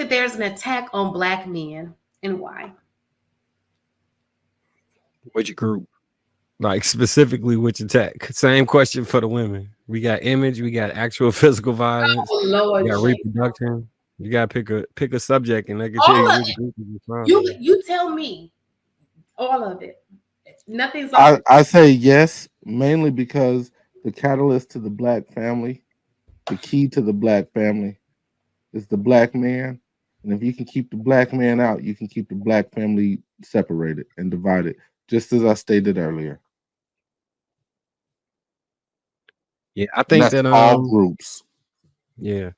that there's an attack on Black men, and why? Which group? Like specifically which attack? Same question for the women. We got image, we got actual physical violence, Oh we Lord, got Jay. reproduction. You gotta pick a subject and I can tell All you of which it. group is responsible. You tell me. All of it. Nothing's off. I say yes, mainly because the catalyst to the black family, the key to the black family, is the black man. And if you can keep the black man out, you can keep the black family separated and divided, just as I stated earlier. Yeah, I And think that's that all groups. yeah.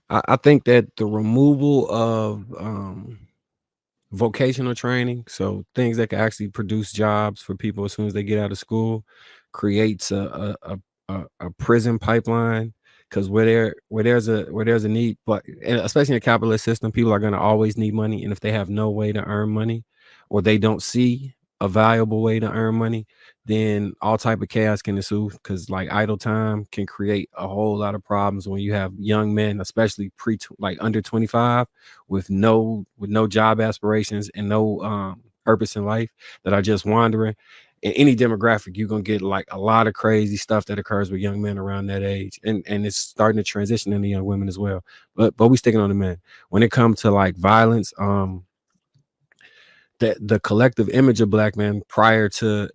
I think that the removal of vocational training, so things that can actually produce jobs for people as soon as they get out of school, creates a prison pipeline. Because where there's a need, but and especially in a capitalist system, people are going to always need money, and if they have no way to earn money, or they don't see a valuable way to earn money, then all type of chaos can ensue. Because like idle time can create a whole lot of problems when you have young men, especially like under 25, with no job aspirations and no purpose in life, that are just wandering. In any demographic, you're gonna get like a lot of crazy stuff that occurs with young men around that age, and it's starting to transition into young women as well. But we sticking on the men. When it comes to like violence, the collective image of black men prior to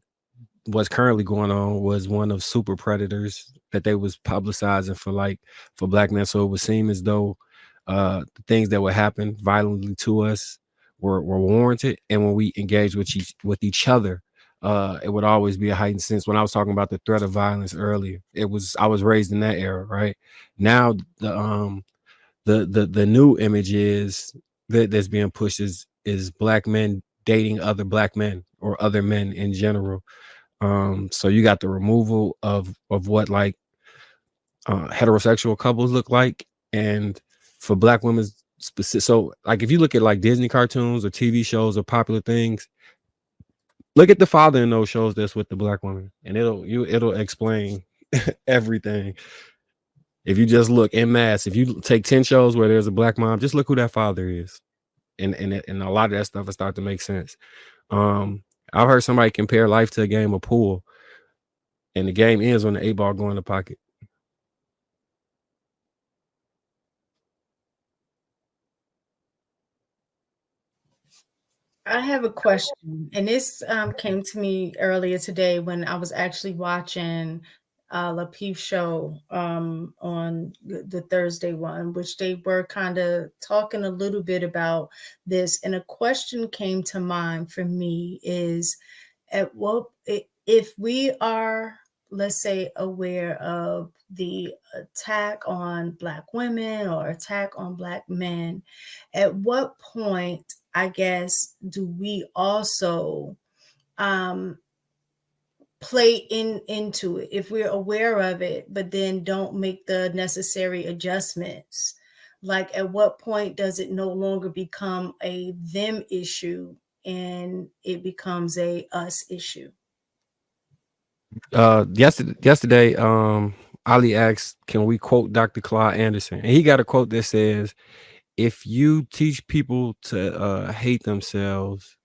what's currently going on was one of super predators that they was publicizing for black men. So it would seem as though the things that would happen violently to us were warranted. And when we engage with each other, it would always be a heightened sense. When I was talking about the threat of violence earlier, I was raised in that era, right? Now the new image is that's being pushed is black men dating other black men or other men in general. So you got the removal of what like heterosexual couples look like, and for black women specific. So like if you look at like Disney cartoons or TV shows or popular things, look at the father in those shows that's with the black woman, and it'll explain everything. If you just look en masse, if you take 10 shows where there's a black mom, just look who that father is, and a lot of that stuff will start to make sense. I've heard somebody compare life to a game of pool, and the game ends when the 8 ball go in the pocket. I have a question, and this came to me earlier today when I was actually watching Lapeef show on the Thursday one, which they were kind of talking a little bit about this, and a question came to mind for me is, at what if we are, let's say, aware of the attack on black women or attack on black men, at what point, I guess, do we also um play into it if we're aware of it, but then don't make the necessary adjustments? Like, at what point does it no longer become a them issue and it becomes a us issue? Yesterday, Ali asked, "Can we quote Dr. Claude Anderson?" And he got a quote that says, "If you teach people to hate themselves,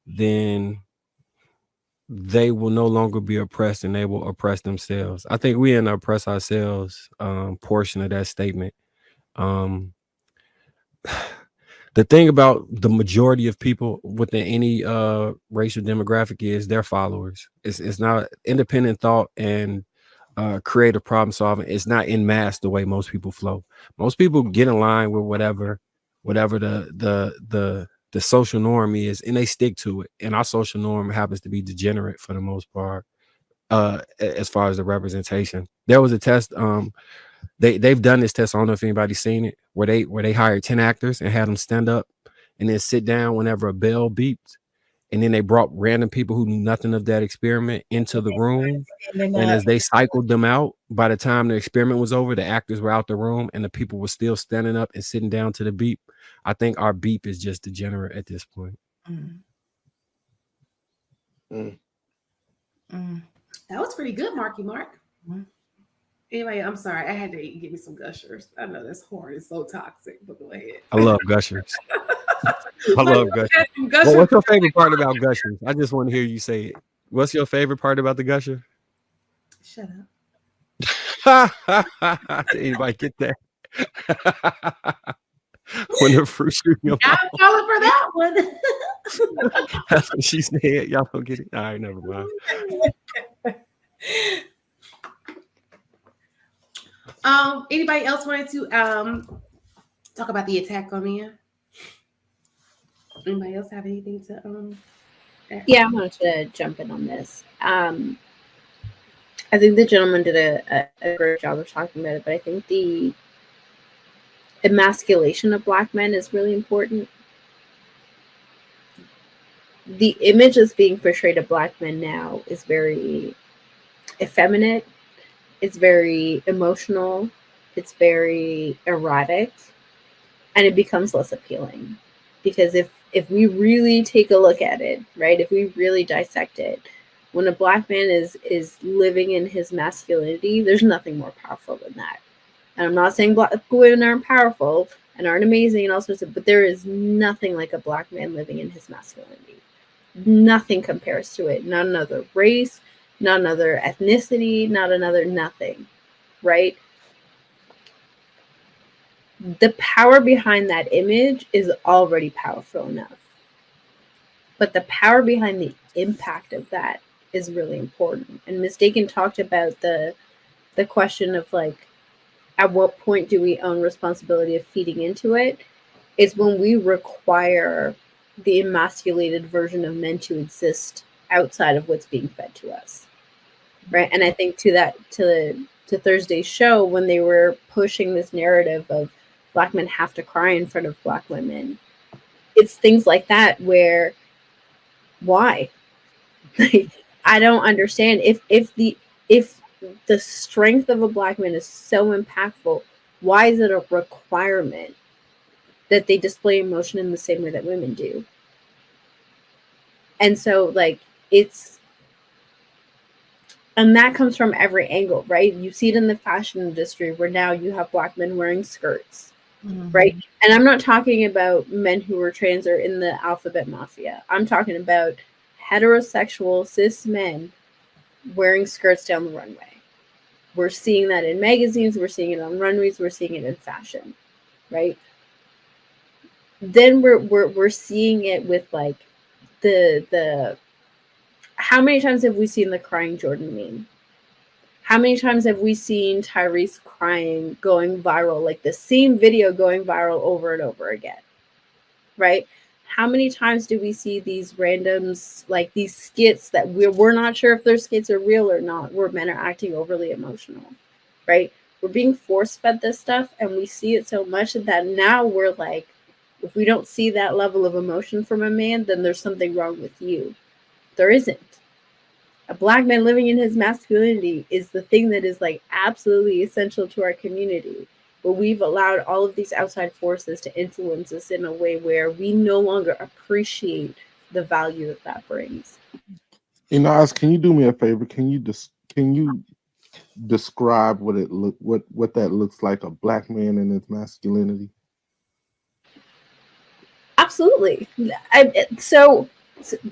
then they will no longer be oppressed, and they will oppress themselves." I think we in the oppress ourselves portion of that statement. Um, the thing about the majority of people within any racial demographic is their followers. It's not independent thought and creative problem solving. It's not in mass the way most people flow. Most people get in line with whatever the social norm is, and they stick to it. And our social norm happens to be degenerate for the most part. As far as the representation, there was a test. They've done this test. I don't know if anybody's seen it, where they hired 10 actors and had them stand up and then sit down whenever a bell beeped, and then they brought random people who knew nothing of that experiment into the room. And And then, as they cycled them out, by the time the experiment was over, the actors were out the room and the people were still standing up and sitting down to the beep. I think our beep is just degenerate at this point. mm, Mm. mm, That was pretty good, Marky Mark. mm. Anyway, I'm sorry. I had to give me some gushers. I know this horn is so toxic, but go ahead. I love gushers. I Like, love gushers. Well, gushers. what's your favorite part about gushers? I just want to hear you say it. What's your favorite part about the gusher? Shut up. Did anybody get that? When the fruit shoot your I'm mouth. falling for that one. That's what she said. Y'all don't get it. All right, never mind. Anybody else wanted to talk about the attack on men? Anybody else have anything to add? Yeah, I wanted to jump in on this. I think the gentleman did a great job of talking about it, but I think the emasculation of Black men is really important. The image that's being portrayed of Black men now is very effeminate. It's very emotional. It's very erratic, and it becomes less appealing. Because if we really take a look at it, right, if we really dissect it, when a Black man is living in his masculinity, there's nothing more powerful than that. And I'm not saying Black women aren't powerful and aren't amazing and all sorts of, but there is nothing like a Black man living in his masculinity. Nothing compares to it. Not another race, not another ethnicity, not another nothing, right? The power behind that image is already powerful enough. But the power behind the impact of that is really important. And Mistaken talked about the question of like, at what point do we own responsibility of feeding into it? Is when we require the emasculated version of men to exist outside of what's being fed to us, right? And I think to Thursday's show, when they were pushing this narrative of Black men have to cry in front of Black women, it's things like that where why? Like, I don't understand. If the strength of a Black man is so impactful, why is it a requirement that they display emotion in the same way that women do? And so, like, and that comes from every angle, right? You see it in the fashion industry where now you have Black men wearing skirts, right? And I'm not talking about men who are trans or in the alphabet mafia. I'm talking about heterosexual cis men wearing skirts down the runway. We're seeing that in magazines, we're seeing it on runways, we're seeing it in fashion, right? Then we're seeing it with like the how many times have we seen the crying Jordan meme? How many times have we seen Tyrese crying going viral, like the same video going viral over and over again, right? How many times do we see these randoms, like these skits that we're not sure if their skits are real or not, where men are acting overly emotional, right? We're being force-fed this stuff, and we see it so much that now we're like, if we don't see that level of emotion from a man, then there's something wrong with you. There isn't. A Black man living in his masculinity is the thing that is like absolutely essential to our community. But we've allowed all of these outside forces to influence us in a way where we no longer appreciate the value that brings. Oz, can you do me a favor? Can you describe what that looks like, a Black man in his masculinity? Absolutely. So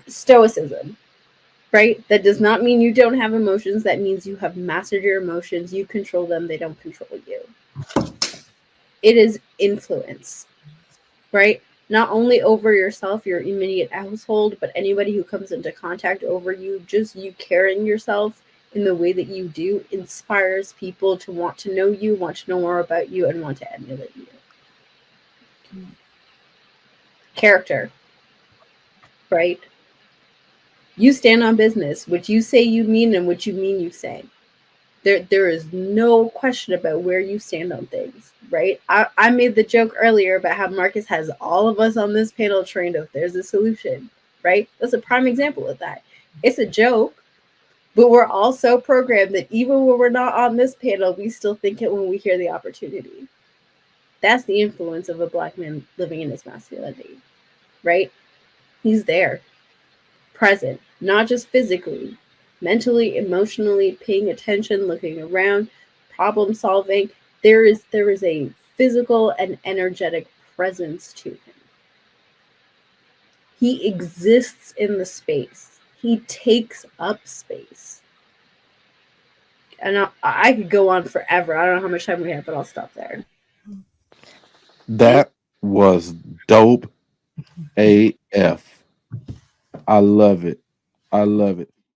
stoicism, right? That does not mean you don't have emotions. That means you have mastered your emotions. You control them. They don't control you. It is influence, right? Not only over yourself, your immediate household, but anybody who comes into contact over you. Just you carrying yourself in the way that you do inspires people to want to know you, want to know more about you, and want to emulate you. Character, right? You stand on business, which you say you mean and what you mean you say. There is no question about where you stand on things, right? I made the joke earlier about how Marcus has all of us on this panel trained if there's a solution, right? That's a prime example of that. It's a joke, but we're all so programmed that even when we're not on this panel, we still think it when we hear the opportunity. That's the influence of a Black man living in his masculinity, right? He's there, present, not just physically, mentally, emotionally, paying attention, looking around, problem solving. There is a physical and energetic presence to him. He exists in the space. He takes up space. And I could go on forever. I don't know how much time we have, but I'll stop there. That was dope AF. I love it. I love it.